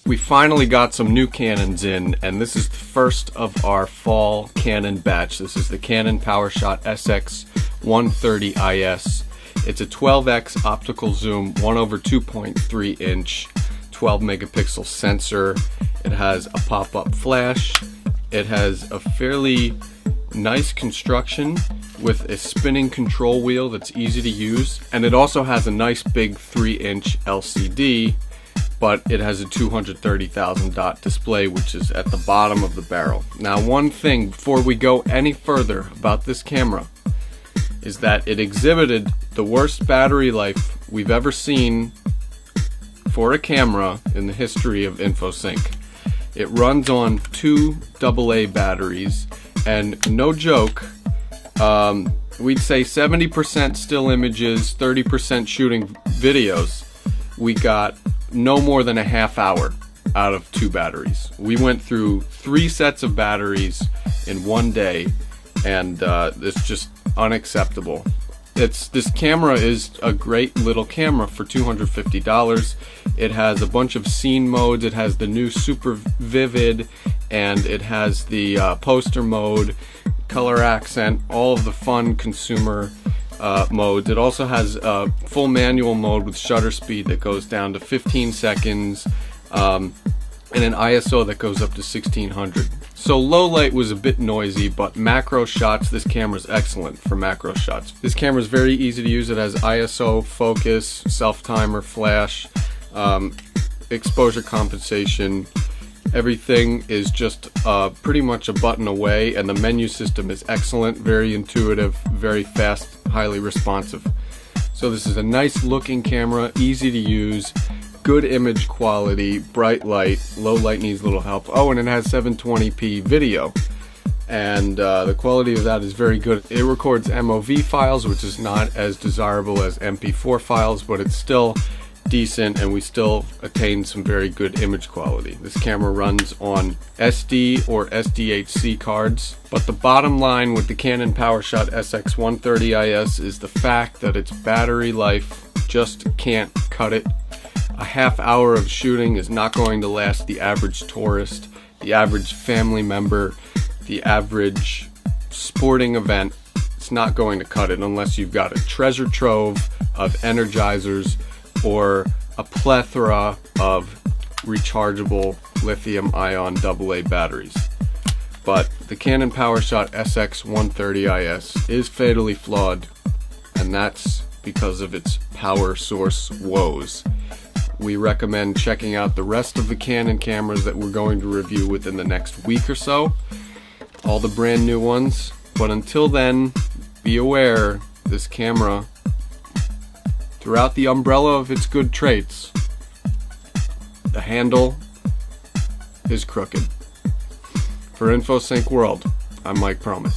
We finally got some new Canons in, and this is the first of our fall Canon batch. This is the Canon PowerShot SX130 IS. It's a 12x optical zoom, 1/2.3 inch, 12 megapixel sensor. It has a pop-up flash. It has a fairly nice construction with a spinning control wheel that's easy to use. And it also has a nice big 3-inch LCD, but it has a 230,000 dot display, which is at the bottom of the barrel. Now, one thing before we go any further about this camera is that it exhibited the worst battery life we've ever seen for a camera in the history of InfoSync. It runs on 2 AA batteries, and no joke, we'd say 70% still images, 30% shooting videos. We got no more than a half hour out of 2 batteries. We went through 3 sets of batteries in one day, and it's just unacceptable. This camera is a great little camera for $250. It has a bunch of scene modes. It has the new super vivid, and it has the poster mode, color accent, all of the fun consumer modes. It also has a full manual mode with shutter speed that goes down to 15 seconds, and an ISO that goes up to 1600. So low light was a bit noisy, but macro shots, this camera is excellent for macro shots. This camera is very easy to use. It has ISO, focus, self-timer, flash, exposure compensation. Everything is just pretty much a button away, and the menu system is excellent, very intuitive, very fast, highly responsive. So this is a nice looking camera, easy to use, good image quality, bright light. Low light needs a little help. Oh, and it has 720p video, and the quality of that is very good. It records MOV files, which is not as desirable as MP4 files, but it's still decent, and we still attain some very good image quality. This camera runs on SD or SDHC cards, but the bottom line with the Canon PowerShot SX130 IS is the fact that its battery life just can't cut it. A half hour of shooting is not going to last the average tourist, the average family member, the average sporting event. It's not going to cut it unless you've got a treasure trove of energizers or a plethora of rechargeable lithium-ion AA batteries. But the Canon PowerShot SX130 IS is fatally flawed, and that's because of its power source woes. We recommend checking out the rest of the Canon cameras that we're going to review within the next week or so, all the brand new ones. But until then, be aware, this camera, throughout the umbrella of its good traits, the handle is crooked. For InfoSync World, I'm Mike Perlman.